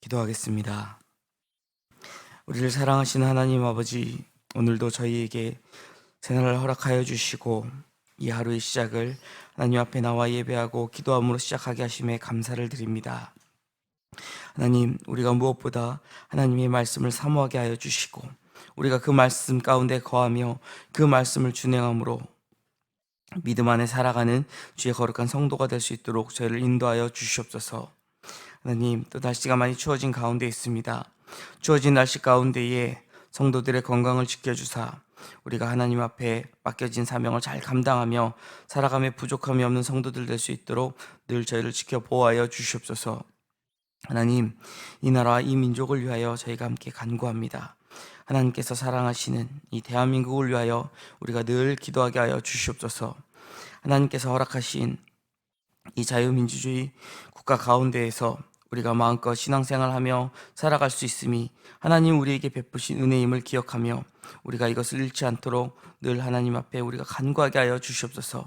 기도하겠습니다. 우리를 사랑하시는 하나님 아버지, 오늘도 저희에게 새날을 허락하여 주시고 이 하루의 시작을 하나님 앞에 나와 예배하고 기도함으로 시작하게 하심에 감사를 드립니다. 하나님, 우리가 무엇보다 하나님의 말씀을 사모하게 하여 주시고 우리가 그 말씀 가운데 거하며 그 말씀을 준행함으로 믿음 안에 살아가는 주의 거룩한 성도가 될 수 있도록 저희를 인도하여 주시옵소서. 하나님, 또 날씨가 많이 추워진 가운데 있습니다. 추워진 날씨 가운데에 성도들의 건강을 지켜주사 우리가 하나님 앞에 맡겨진 사명을 잘 감당하며 살아감에 부족함이 없는 성도들 될 수 있도록 늘 저희를 지켜 보호하여 주시옵소서. 하나님, 이 나라와 이 민족을 위하여 저희가 함께 간구합니다. 하나님께서 사랑하시는 이 대한민국을 위하여 우리가 늘 기도하게 하여 주시옵소서. 하나님께서 허락하신 이 자유민주주의 국가 가운데에서 우리가 마음껏 신앙생활하며 살아갈 수 있음이 하나님 우리에게 베푸신 은혜임을 기억하며 우리가 이것을 잃지 않도록 늘 하나님 앞에 우리가 간구하게 하여 주시옵소서.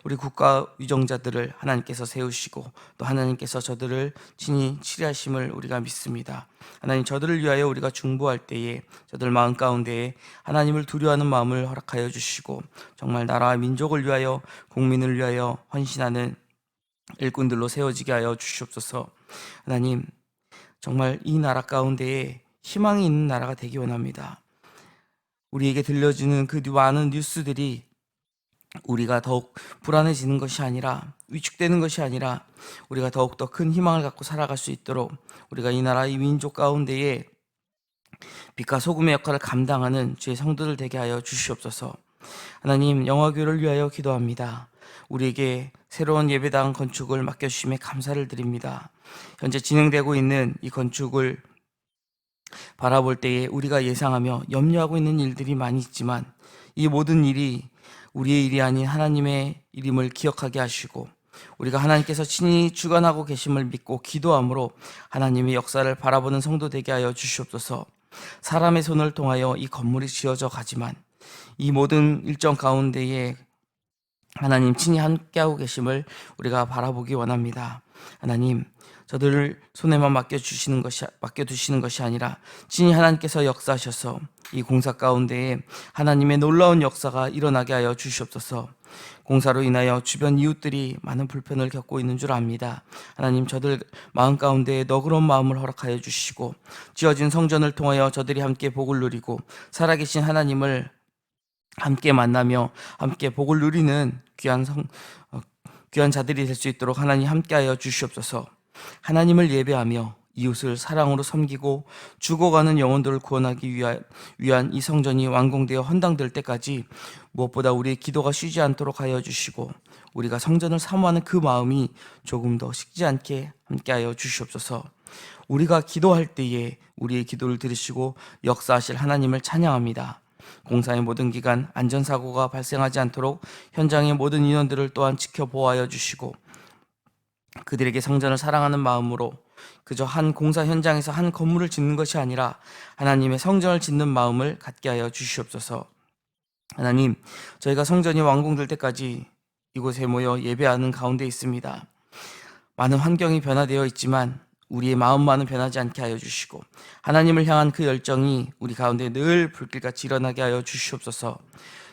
우리 국가 위정자들을 하나님께서 세우시고 또 하나님께서 저들을 친히 치리하심을 우리가 믿습니다. 하나님, 저들을 위하여 우리가 중보할 때에 저들 마음 가운데에 하나님을 두려워하는 마음을 허락하여 주시고 정말 나라와 민족을 위하여 국민을 위하여 헌신하는 일꾼들로 세워지게 하여 주시옵소서. 하나님, 정말 이 나라 가운데에 희망이 있는 나라가 되기 원합니다. 우리에게 들려주는 그 많은 뉴스들이 우리가 더욱 불안해지는 것이 아니라 위축되는 것이 아니라 우리가 더욱더 큰 희망을 갖고 살아갈 수 있도록 우리가 이 나라 이 민족 가운데에 빛과 소금의 역할을 감당하는 주의 성도들 되게 하여 주시옵소서. 하나님, 영화교회를 위하여 기도합니다. 우리에게 새로운 예배당 건축을 맡겨주심에 감사를 드립니다. 현재 진행되고 있는 이 건축을 바라볼 때에 우리가 예상하며 염려하고 있는 일들이 많이 있지만 이 모든 일이 우리의 일이 아닌 하나님의 일임을 기억하게 하시고 우리가 하나님께서 친히 주관하고 계심을 믿고 기도함으로 하나님의 역사를 바라보는 성도 되게 하여 주시옵소서. 사람의 손을 통하여 이 건물이 지어져 가지만 이 모든 일정 가운데에 하나님 친히 함께하고 계심을 우리가 바라보기 원합니다. 하나님, 저들을 손에만 맡겨두시는 것이 아니라 친히 하나님께서 역사하셔서 이 공사 가운데에 하나님의 놀라운 역사가 일어나게 하여 주시옵소서. 공사로 인하여 주변 이웃들이 많은 불편을 겪고 있는 줄 압니다. 하나님, 저들 마음 가운데에 너그러운 마음을 허락하여 주시고 지어진 성전을 통하여 저들이 함께 복을 누리고 살아계신 하나님을 함께 만나며 함께 복을 누리는 귀한 자들이 될 수 있도록 하나님 함께하여 주시옵소서. 하나님을 예배하며 이웃을 사랑으로 섬기고 죽어가는 영혼들을 구원하기 위한 이 성전이 완공되어 헌당될 때까지 무엇보다 우리의 기도가 쉬지 않도록 하여 주시고 우리가 성전을 사모하는 그 마음이 조금 더 식지 않게 함께하여 주시옵소서. 우리가 기도할 때에 우리의 기도를 들으시고 역사하실 하나님을 찬양합니다. 공사의 모든 기간 안전사고가 발생하지 않도록 현장의 모든 인원들을 또한 지켜보호하여 주시고 그들에게 성전을 사랑하는 마음으로 그저 한 공사 현장에서 한 건물을 짓는 것이 아니라 하나님의 성전을 짓는 마음을 갖게 하여 주시옵소서. 하나님, 저희가 성전이 완공될 때까지 이곳에 모여 예배하는 가운데 있습니다. 많은 환경이 변화되어 있지만 우리의 마음만은 변하지 않게 하여 주시고 하나님을 향한 그 열정이 우리 가운데 늘 불길같이 일어나게 하여 주시옵소서.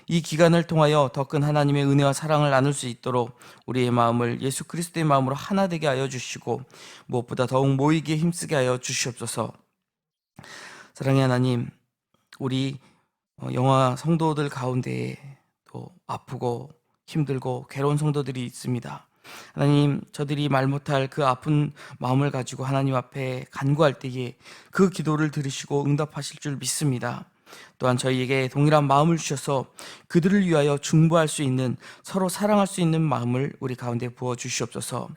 이 기간을 통하여 더 큰 하나님의 은혜와 사랑을 나눌 수 있도록 우리의 마음을 예수 그리스도의 마음으로 하나 되게 하여 주시고 무엇보다 더욱 모이기에 힘쓰게 하여 주시옵소서. 사랑의 하나님, 우리 영화 성도들 가운데에 또 아프고 힘들고 괴로운 성도들이 있습니다. 하나님, 저들이 말 못할 그 아픈 마음을 가지고 하나님 앞에 간구할 때에 그 기도를 들으시고 응답하실 줄 믿습니다. 또한 저희에게 동일한 마음을 주셔서 그들을 위하여 중보할 수 있는, 서로 사랑할 수 있는 마음을 우리 가운데 부어 주시옵소서.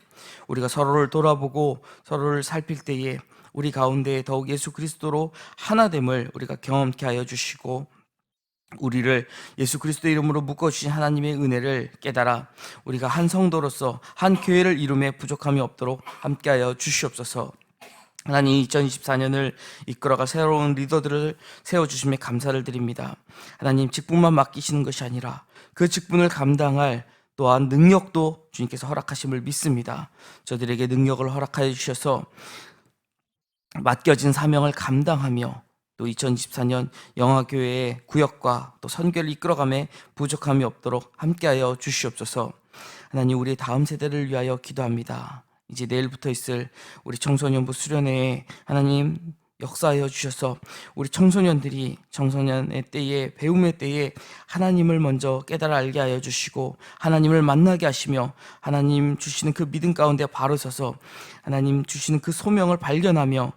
우리가 서로를 돌아보고 서로를 살필 때에 우리 가운데 더욱 예수 그리스도로 하나됨을 우리가 경험케 하여 주시고 우리를 예수 그리스도 이름으로 묶어주신 하나님의 은혜를 깨달아 우리가 한 성도로서 한 교회를 이룸에 부족함이 없도록 함께하여 주시옵소서. 하나님, 2024년을 이끌어갈 새로운 리더들을 세워주심에 감사를 드립니다. 하나님, 직분만 맡기시는 것이 아니라 그 직분을 감당할 또한 능력도 주님께서 허락하심을 믿습니다. 저들에게 능력을 허락하여 주셔서 맡겨진 사명을 감당하며 또 2024년 영화교회의 구역과 또 선교를 이끌어감에 부족함이 없도록 함께하여 주시옵소서. 하나님, 우리 다음 세대를 위하여 기도합니다. 이제 내일부터 있을 우리 청소년부 수련회에 하나님 역사하여 주셔서 우리 청소년들이 청소년의 때에, 배움의 때에 하나님을 먼저 깨달아 알게 하여 주시고 하나님을 만나게 하시며 하나님 주시는 그 믿음 가운데 바로 서서 하나님 주시는 그 소명을 발견하며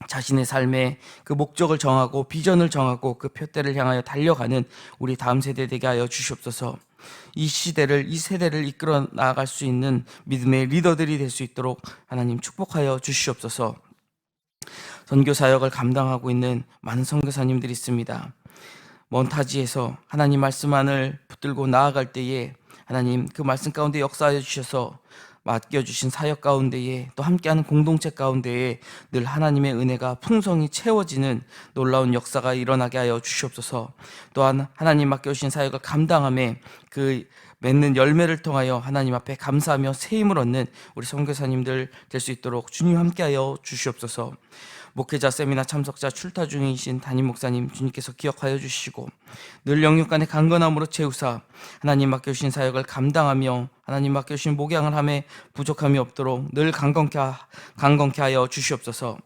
자신의 삶의 그 목적을 정하고 비전을 정하고 그 표대를 향하여 달려가는 우리 다음 세대 되게 하여 주시옵소서. 이 시대를, 이 세대를 이끌어 나아갈 수 있는 믿음의 리더들이 될 수 있도록 하나님 축복하여 주시옵소서. 선교 사역을 감당하고 있는 많은 선교사님들이 있습니다. 먼 타지에서 하나님 말씀만을 붙들고 나아갈 때에 하나님 그 말씀 가운데 역사하여 주셔서 맡겨주신 사역 가운데에 또 함께하는 공동체 가운데에 늘 하나님의 은혜가 풍성히 채워지는 놀라운 역사가 일어나게 하여 주시옵소서. 또한 하나님 맡겨주신 사역을 감당함에 그 맺는 열매를 통하여 하나님 앞에 감사하며 세임을 얻는 우리 선교사님들 될 수 있도록 주님 함께하여 주시옵소서. 목회자 세미나 참석자 출타 중이신 담임 목사님 주님께서 기억하여 주시고 늘 영육 간의 강건함으로 채우사 하나님 맡겨주신 사역을 감당하며 하나님 맡겨주신 목양을 함에 부족함이 없도록 늘 강건케 하여 주시옵소서.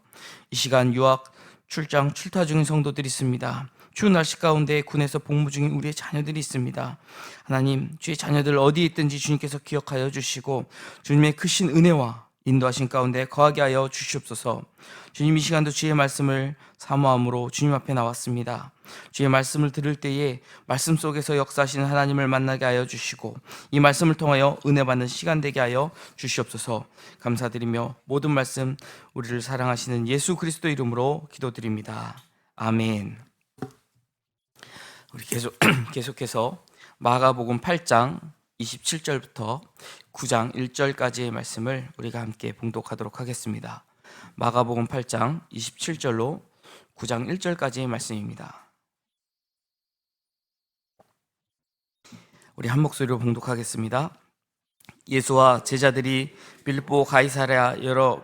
이 시간 유학 출장 출타 중인 성도들이 있습니다. 추운 날씨 가운데 군에서 복무 중인 우리의 자녀들이 있습니다. 하나님, 주의 자녀들 어디에 있든지 주님께서 기억하여 주시고 주님의 크신 은혜와 인도하신 가운데 거하게 하여 주시옵소서. 주님, 이 시간도 주의 말씀을 사모함으로 주님 앞에 나왔습니다. 주의 말씀을 들을 때에 말씀 속에서 역사하시는 하나님을 만나게 하여 주시고 이 말씀을 통하여 은혜 받는 시간 되게 하여 주시옵소서. 감사드리며 모든 말씀 우리를 사랑하시는 예수 그리스도 이름으로 기도드립니다. 아멘. 우리 계속해서 마가복음 8장 27절부터 9장 1절까지의 말씀을 우리가 함께 봉독하도록 하겠습니다. 마가복음 8장 27절로 9장 1절까지의 말씀입니다. 우리 한 목소리로 봉독하겠습니다. 예수와 제자들이 빌립보 가이사랴여로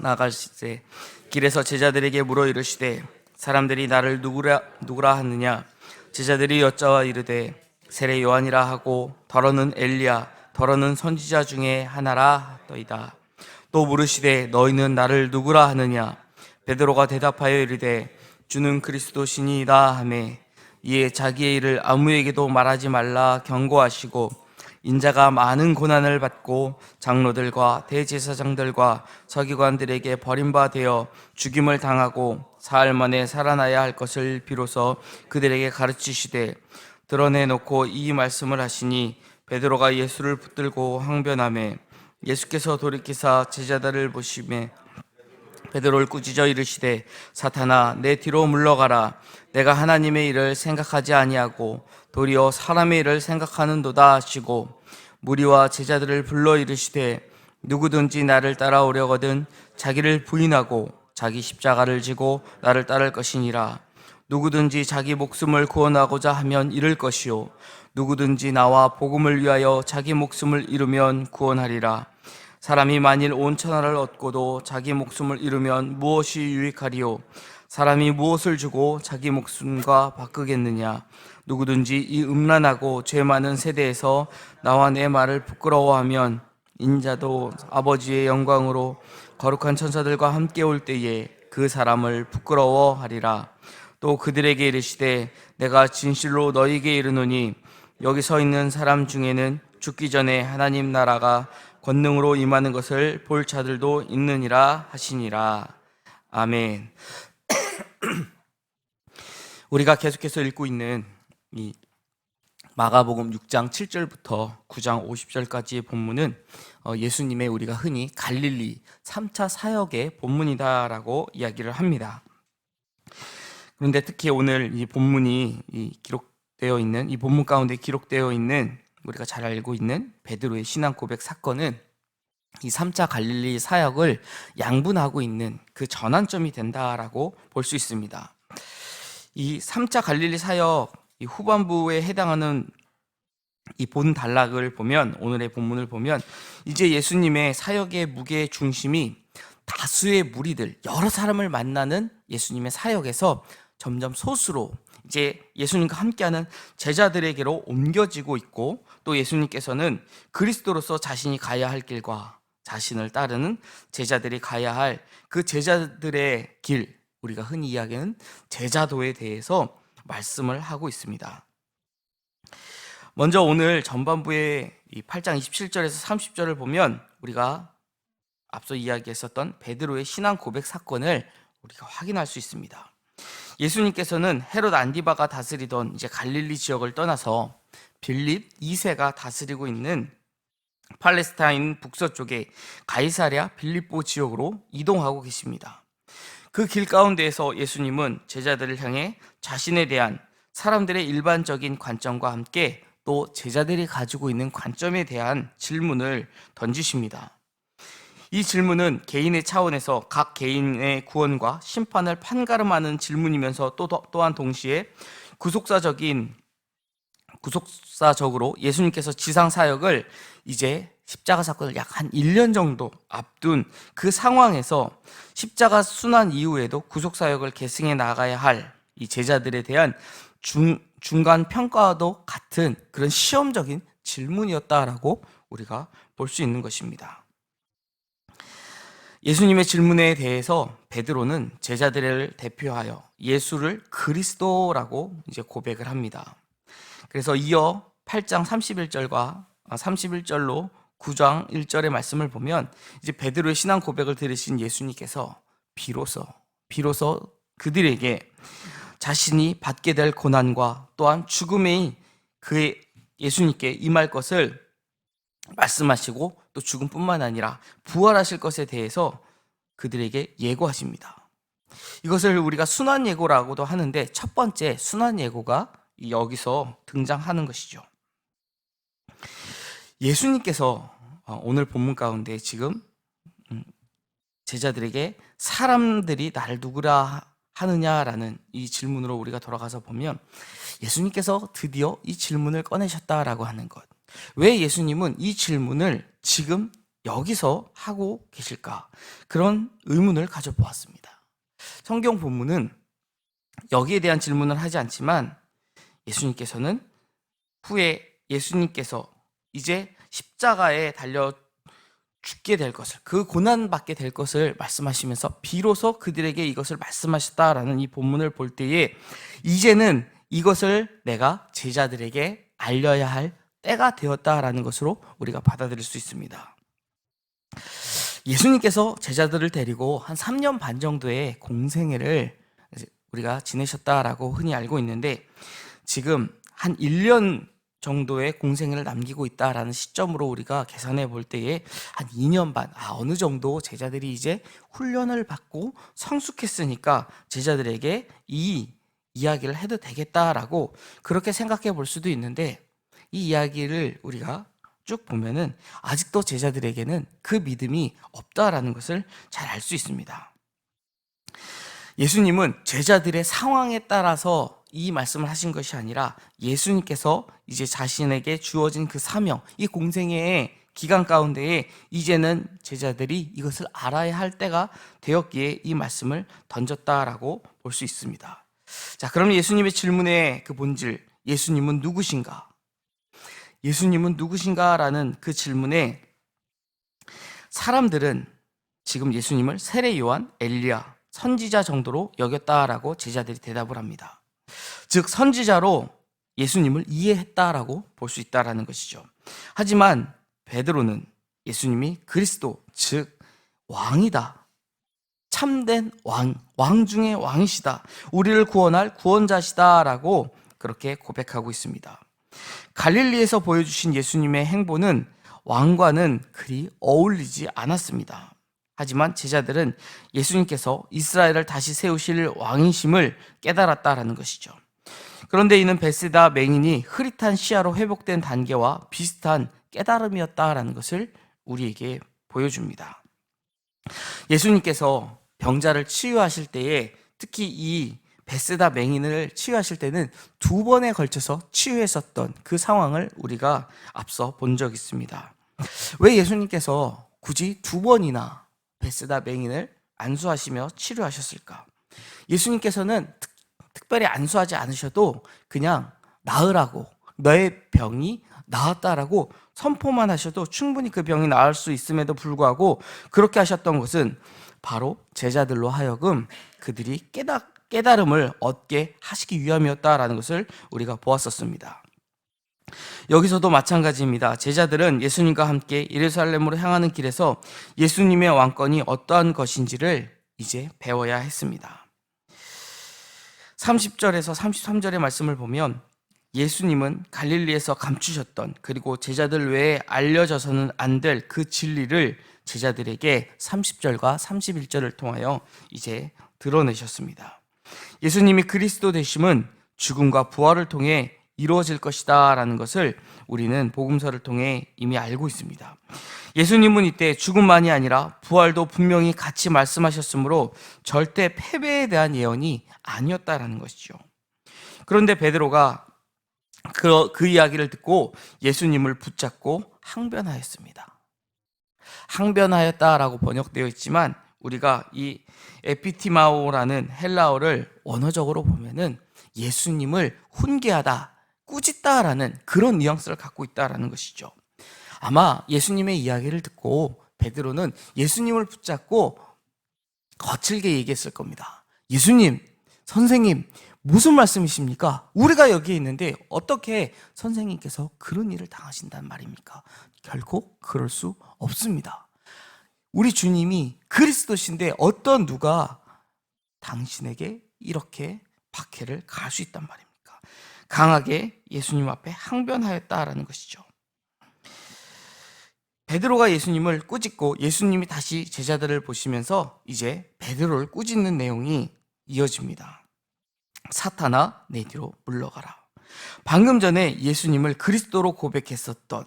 나갈때 길에서 제자들에게 물어 이르시되 사람들이 나를 누구라 하느냐? 제자들이 여짜와 이르되 세례 요한이라 하고 더러는 엘리야 더러는 선지자 중에 하나라 하더이다. 또 물으시되 너희는 나를 누구라 하느냐? 베드로가 대답하여 이르되 주는 그리스도시니이다 하매 이에 자기의 일을 아무에게도 말하지 말라 경고하시고 인자가 많은 고난을 받고 장로들과 대제사장들과 서기관들에게 버림받아 죽임을 당하고 사흘 만에 살아나야 할 것을 비로소 그들에게 가르치시되 드러내놓고 이 말씀을 하시니 베드로가 예수를 붙들고 항변하매 예수께서 돌이키사 제자들을 보시매 베드로를 꾸짖어 이르시되 사탄아 내 뒤로 물러가라. 내가 하나님의 일을 생각하지 아니하고 도리어 사람의 일을 생각하는도다 하시고 무리와 제자들을 불러 이르시되 누구든지 나를 따라오려거든 자기를 부인하고 자기 십자가를 지고 나를 따를 것이니라. 누구든지 자기 목숨을 구원하고자 하면 잃을 것이요 누구든지 나와 복음을 위하여 자기 목숨을 잃으면 구원하리라. 사람이 만일 온 천하를 얻고도 자기 목숨을 잃으면 무엇이 유익하리요? 사람이 무엇을 주고 자기 목숨과 바꾸겠느냐? 누구든지 이 음란하고 죄 많은 세대에서 나와 내 말을 부끄러워하면 인자도 아버지의 영광으로 거룩한 천사들과 함께 올 때에 그 사람을 부끄러워하리라. 또 그들에게 이르시되 내가 진실로 너희에게 이르노니 여기 서 있는 사람 중에는 죽기 전에 하나님 나라가 권능으로 임하는 것을 볼 자들도 있느니라 하시니라. 아멘. 우리가 계속해서 읽고 있는 이 마가복음 6장 7절부터 9장 50절까지의 본문은 예수님의 우리가 흔히 갈릴리 3차 사역의 본문이다라고 이야기를 합니다. 그런데 특히 오늘 이 본문이 기록되어 있는 이 본문 가운데 기록되어 있는 우리가 잘 알고 있는 베드로의 신앙 고백 사건은 이 3차 갈릴리 사역을 양분하고 있는 그 전환점이 된다라고 볼 수 있습니다. 이 3차 갈릴리 사역 이 후반부에 해당하는 이 본 단락을 보면 오늘의 본문을 보면 이제 예수님의 사역의 무게 중심이 다수의 무리들, 여러 사람을 만나는 예수님의 사역에서 점점 소수로 이제 예수님과 함께하는 제자들에게로 옮겨지고 있고, 또 예수님께서는 그리스도로서 자신이 가야 할 길과 자신을 따르는 제자들이 가야 할 그 제자들의 길, 우리가 흔히 이야기하는 제자도에 대해서 말씀을 하고 있습니다. 먼저 오늘 전반부의 이 8장 27절에서 30절을 보면 우리가 앞서 이야기했었던 베드로의 신앙 고백 사건을 우리가 확인할 수 있습니다. 예수님께서는 헤롯 안디바가 다스리던 이제 갈릴리 지역을 떠나서 빌립 2세가 다스리고 있는 팔레스타인 북서쪽의 가이사랴 빌립보 지역으로 이동하고 계십니다. 그 길 가운데에서 예수님은 제자들을 향해 자신에 대한 사람들의 일반적인 관점과 함께 또 제자들이 가지고 있는 관점에 대한 질문을 던지십니다. 이 질문은 개인의 차원에서 각 개인의 구원과 심판을 판가름하는 질문이면서 또한 동시에 구속사적으로 예수님께서 지상 사역을 이제 십자가 사건을 약 한 1년 정도 앞둔 그 상황에서 십자가 순환 이후에도 구속 사역을 계승해 나가야 할 이 제자들에 대한 중간 평가와도 같은 그런 시험적인 질문이었다라고 우리가 볼 수 있는 것입니다. 예수님의 질문에 대해서 베드로는 제자들을 대표하여 예수를 그리스도라고 이제 고백을 합니다. 그래서 이어 8장 31절로 9장 1절의 말씀을 보면 이제 베드로의 신앙 고백을 들으신 예수님께서 비로소 그들에게 자신이 받게 될 고난과 또한 죽음이 그의 예수님께 임할 것을 말씀하시고, 또 죽음뿐만 아니라 부활하실 것에 대해서 그들에게 예고하십니다. 이것을 우리가 순환 예고라고도 하는데, 첫 번째 순환 예고가 여기서 등장하는 것이죠. 예수님께서 오늘 본문 가운데 지금 제자들에게 사람들이 나를 누구라 하느냐라는 이 질문으로 우리가 돌아가서 보면 예수님께서 드디어 이 질문을 꺼내셨다라고 하는 것. 왜 예수님은 이 질문을 지금 여기서 하고 계실까? 그런 의문을 가져보았습니다. 성경 본문은 여기에 대한 질문을 하지 않지만 예수님께서는 후에 예수님께서 이제 십자가에 달려 죽게 될 것을, 그 고난받게 될 것을 말씀하시면서 비로소 그들에게 이것을 말씀하셨다라는 이 본문을 볼 때에 이제는 이것을 내가 제자들에게 알려야 할 때가 되었다라는 것으로 우리가 받아들일 수 있습니다. 예수님께서 제자들을 데리고 한 3년 반 정도의 공생애를 우리가 지내셨다라고 흔히 알고 있는데, 지금 한 1년 정도의 공생애를 남기고 있다라는 시점으로 우리가 계산해 볼 때에 한 2년 반, 어느 정도 제자들이 이제 훈련을 받고 성숙했으니까 제자들에게 이 이야기를 해도 되겠다라고 그렇게 생각해 볼 수도 있는데, 이 이야기를 우리가 쭉 보면은 아직도 제자들에게는 그 믿음이 없다라는 것을 잘 알 수 있습니다. 예수님은 제자들의 상황에 따라서 이 말씀을 하신 것이 아니라 예수님께서 이제 자신에게 주어진 그 사명, 이 공생애의 기간 가운데에 이제는 제자들이 이것을 알아야 할 때가 되었기에 이 말씀을 던졌다라고 볼 수 있습니다. 자, 그럼 예수님의 질문의 그 본질, 예수님은 누구신가? 예수님은 누구신가라는 그 질문에 사람들은 지금 예수님을 세례 요한, 엘리야, 선지자 정도로 여겼다라고 제자들이 대답을 합니다. 즉 선지자로 예수님을 이해했다라고 볼 수 있다라는 것이죠. 하지만 베드로는 예수님이 그리스도, 즉 왕이다, 참된 왕 중의 왕이시다, 우리를 구원할 구원자시다라고 그렇게 고백하고 있습니다. 갈릴리에서 보여주신 예수님의 행보는 왕과는 그리 어울리지 않았습니다. 하지만 제자들은 예수님께서 이스라엘을 다시 세우실 왕이심을 깨달았다라는 것이죠. 그런데 이는 베세다 맹인이 흐릿한 시야로 회복된 단계와 비슷한 깨달음이었다라는 것을 우리에게 보여줍니다. 예수님께서 병자를 치유하실 때에, 특히 이 베세다 맹인을 치유하실 때는 2번에 걸쳐서 치유했었던 그 상황을 우리가 앞서 본 적이 있습니다. 왜 예수님께서 굳이 2번이나 베스다 맹인을 안수하시며 치료하셨을까? 예수님께서는 특별히 안수하지 않으셔도 그냥 나으라고, 너의 병이 나았다라고 선포만 하셔도 충분히 그 병이 나을 수 있음에도 불구하고 그렇게 하셨던 것은 바로 제자들로 하여금 그들이 깨달음을 얻게 하시기 위함이었다라는 것을 우리가 보았었습니다. 여기서도 마찬가지입니다. 제자들은 예수님과 함께 예루살렘으로 향하는 길에서 예수님의 왕권이 어떠한 것인지를 이제 배워야 했습니다. 30절에서 33절의 말씀을 보면 예수님은 갈릴리에서 감추셨던, 그리고 제자들 외에 알려져서는 안 될 그 진리를 제자들에게 30절과 31절을 통하여 이제 드러내셨습니다. 예수님이 그리스도 되심은 죽음과 부활을 통해 이루어질 것이다 라는 것을 우리는 복음서를 통해 이미 알고 있습니다. 예수님은 이때 죽음만이 아니라 부활도 분명히 같이 말씀하셨으므로 절대 패배에 대한 예언이 아니었다라는 것이죠. 그런데 베드로가 그 이야기를 듣고 예수님을 붙잡고 항변하였습니다. 항변하였다라고 번역되어 있지만 우리가 이 에피티마오라는 헬라어를 원어적으로 보면은 예수님을 훈계하다, 꾸짖다라는 그런 뉘앙스를 갖고 있다라는 것이죠. 아마 예수님의 이야기를 듣고 베드로는 예수님을 붙잡고 거칠게 얘기했을 겁니다. 예수님, 선생님, 무슨 말씀이십니까? 우리가 여기에 있는데 어떻게 선생님께서 그런 일을 당하신단 말입니까? 결코 그럴 수 없습니다. 우리 주님이 그리스도신데 어떤 누가 당신에게 이렇게 박해를 가할 수 있단 말입니까? 강하게 예수님 앞에 항변하였다라는 것이죠. 베드로가 예수님을 꾸짖고 예수님이 다시 제자들을 보시면서 이제 베드로를 꾸짖는 내용이 이어집니다. 사탄아, 내 뒤로 물러가라. 방금 전에 예수님을 그리스도로 고백했었던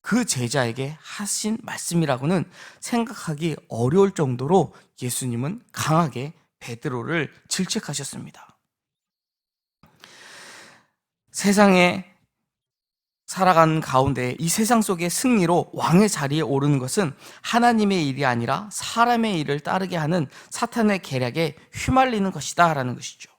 그 제자에게 하신 말씀이라고는 생각하기 어려울 정도로 예수님은 강하게 베드로를 질책하셨습니다. 세상에 살아가는 가운데 이 세상 속의 승리로 왕의 자리에 오르는 것은 하나님의 일이 아니라 사람의 일을 따르게 하는 사탄의 계략에 휘말리는 것이다 라는 것이죠.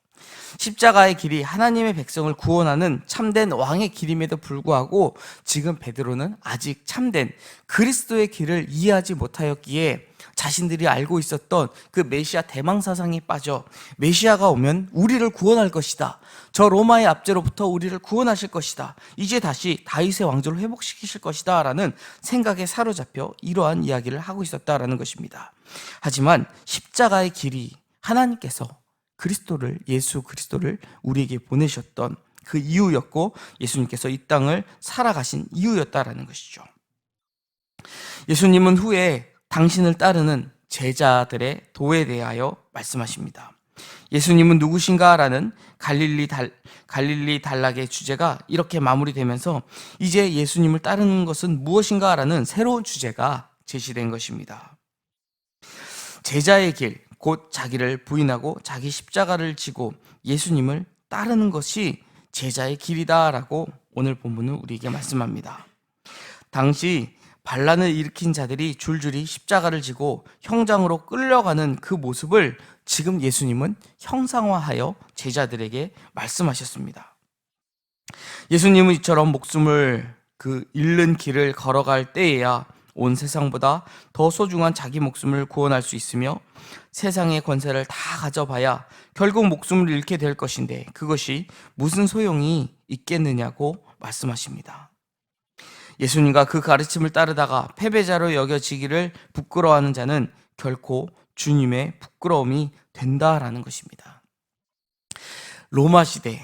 십자가의 길이 하나님의 백성을 구원하는 참된 왕의 길임에도 불구하고 지금 베드로는 아직 참된 그리스도의 길을 이해하지 못하였기에 자신들이 알고 있었던 그 메시아 대망사상에 빠져 메시아가 오면 우리를 구원할 것이다, 저 로마의 압제로부터 우리를 구원하실 것이다, 이제 다시 다윗의 왕조를 회복시키실 것이다 라는 생각에 사로잡혀 이러한 이야기를 하고 있었다라는 것입니다. 하지만 십자가의 길이 하나님께서 예수 그리스도를 우리에게 보내셨던 그 이유였고 예수님께서 이 땅을 살아가신 이유였다라는 것이죠. 예수님은 후에 당신을 따르는 제자들의 도에 대하여 말씀하십니다. 예수님은 누구신가? 라는 갈릴리 단락의 주제가 이렇게 마무리되면서 이제 예수님을 따르는 것은 무엇인가? 라는 새로운 주제가 제시된 것입니다. 제자의 길, 곧 자기를 부인하고 자기 십자가를 지고 예수님을 따르는 것이 제자의 길이다라고 오늘 본문은 우리에게 말씀합니다. 당시 반란을 일으킨 자들이 줄줄이 십자가를 지고 형장으로 끌려가는 그 모습을 지금 예수님은 형상화하여 제자들에게 말씀하셨습니다. 예수님은 이처럼 목숨을 잃는 길을 걸어갈 때에야 온 세상보다 더 소중한 자기 목숨을 구원할 수 있으며 세상의 권세를 다 가져봐야 결국 목숨을 잃게 될 것인데 그것이 무슨 소용이 있겠느냐고 말씀하십니다. 예수님과 그 가르침을 따르다가 패배자로 여겨지기를 부끄러워하는 자는 결코 주님의 부끄러움이 된다라는 것입니다. 로마 시대,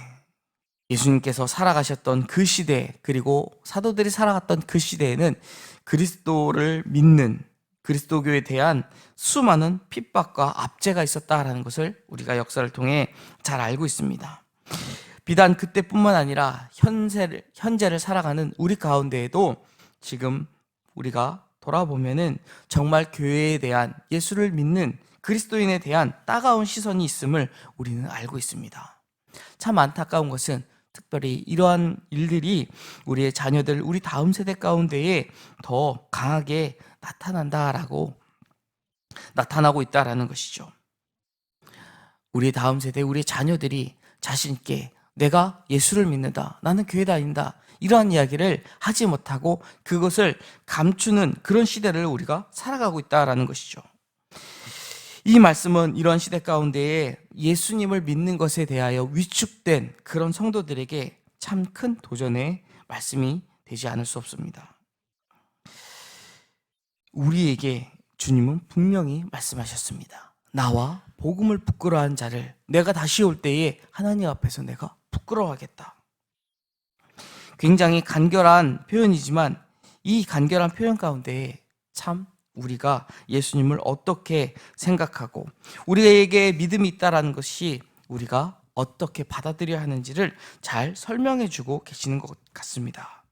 예수님께서 살아가셨던 그 시대, 그리고 사도들이 살아갔던 그 시대에는 그리스도를 믿는 그리스도교에 대한 수많은 핍박과 압제가 있었다라는 것을 우리가 역사를 통해 잘 알고 있습니다. 비단 그때뿐만 아니라 현재를 살아가는 우리 가운데에도 지금 우리가 돌아보면은 정말 교회에 대한, 예수를 믿는 그리스도인에 대한 따가운 시선이 있음을 우리는 알고 있습니다. 참 안타까운 것은 특별히 이러한 일들이 우리의 자녀들, 우리 다음 세대 가운데에 더 강하게 나타난다라고 나타나고 있다라는 것이죠. 우리 다음 세대, 우리 자녀들이 자신 있게 내가 예수를 믿는다, 나는 교회 다닌다, 이러한 이야기를 하지 못하고 그것을 감추는 그런 시대를 우리가 살아가고 있다라는 것이죠. 이 말씀은 이런 시대 가운데에 예수님을 믿는 것에 대하여 위축된 그런 성도들에게 참 큰 도전의 말씀이 되지 않을 수 없습니다. 우리에게 주님은 분명히 말씀하셨습니다. 나와 복음을 부끄러워한 자를 내가 다시 올 때에 하나님 앞에서 내가 부끄러워하겠다. 굉장히 간결한 표현이지만 이 간결한 표현 가운데 참 우리가 예수님을 어떻게 생각하고 우리에게 믿음이 있다라는 것이 우리가 어떻게 받아들여야 하는지를 잘 설명해 주고 계시는 것 같습니다.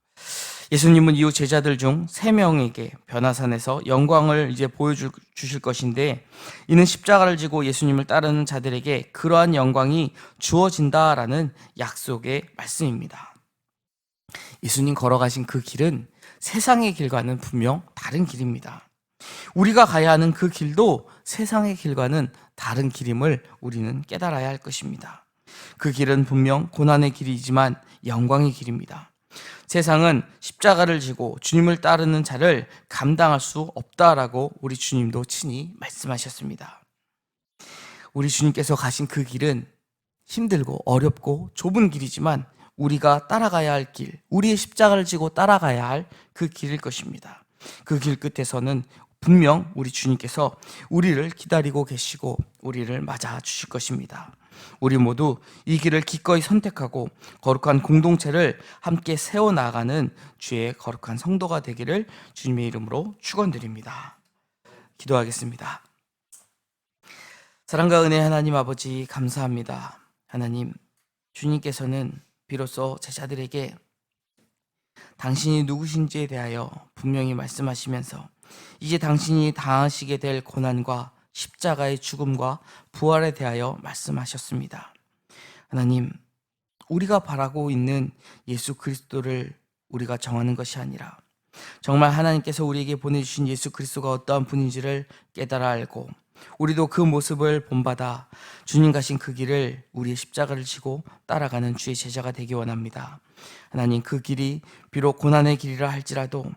예수님은 이후 제자들 중 3명에게 변화산에서 영광을 이제 보여주실 것인데, 이는 십자가를 지고 예수님을 따르는 자들에게 그러한 영광이 주어진다라는 약속의 말씀입니다. 예수님 걸어가신 그 길은 세상의 길과는 분명 다른 길입니다. 우리가 가야 하는 그 길도 세상의 길과는 다른 길임을 우리는 깨달아야 할 것입니다. 그 길은 분명 고난의 길이지만 영광의 길입니다. 세상은 십자가를 지고 주님을 따르는 자를 감당할 수 없다라고 우리 주님도 친히 말씀하셨습니다. 우리 주님께서 가신 그 길은 힘들고 어렵고 좁은 길이지만 우리가 따라가야 할 길, 우리의 십자가를 지고 따라가야 할 그 길일 것입니다. 그 길 끝에서는 분명 우리 주님께서 우리를 기다리고 계시고 우리를 맞아 주실 것입니다. 우리 모두 이 길을 기꺼이 선택하고 거룩한 공동체를 함께 세워나가는 주의 거룩한 성도가 되기를 주님의 이름으로 축원드립니다. 기도하겠습니다. 사랑과 은혜의 하나님 아버지, 감사합니다. 하나님, 주님께서는 비로소 제자들에게 당신이 누구신지에 대하여 분명히 말씀하시면서 이제 당신이 당하시게 될 고난과 십자가의 죽음과 부활에 대하여 말씀하셨습니다. 하나님, 우리가 바라고 있는 예수 그리스도를 우리가 정하는 것이 아니라 정말 하나님께서 우리에게 보내주신 예수 그리스도가 어떠한 분인지를 깨달아 알고 우리도 그 모습을 본받아 주님 가신 그 길을 우리의 십자가를 지고 따라가는 주의 제자가 되기 원합니다. 하나님, 그 길이 비록 고난의 길이라 할지라도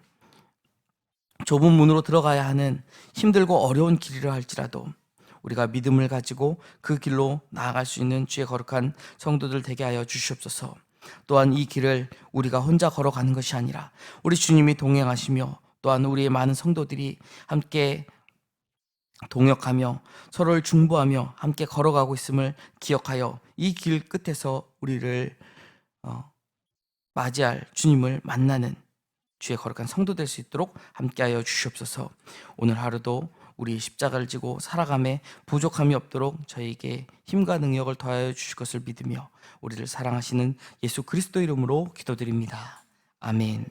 좁은 문으로 들어가야 하는 힘들고 어려운 길이라 할지라도 우리가 믿음을 가지고 그 길로 나아갈 수 있는 주의 거룩한 성도들 되게 하여 주시옵소서. 또한 이 길을 우리가 혼자 걸어가는 것이 아니라 우리 주님이 동행하시며 또한 우리의 많은 성도들이 함께 동역하며 서로를 중보하며 함께 걸어가고 있음을 기억하여 이 길 끝에서 우리를 맞이할 주님을 만나는 주의 거룩한 성도 될 수 있도록 함께하여 주시옵소서. 오늘 하루도 우리 십자가를 지고 살아감에 부족함이 없도록 저희에게 힘과 능력을 더하여 주실 것을 믿으며 우리를 사랑하시는 예수 그리스도 이름으로 기도드립니다. 아멘.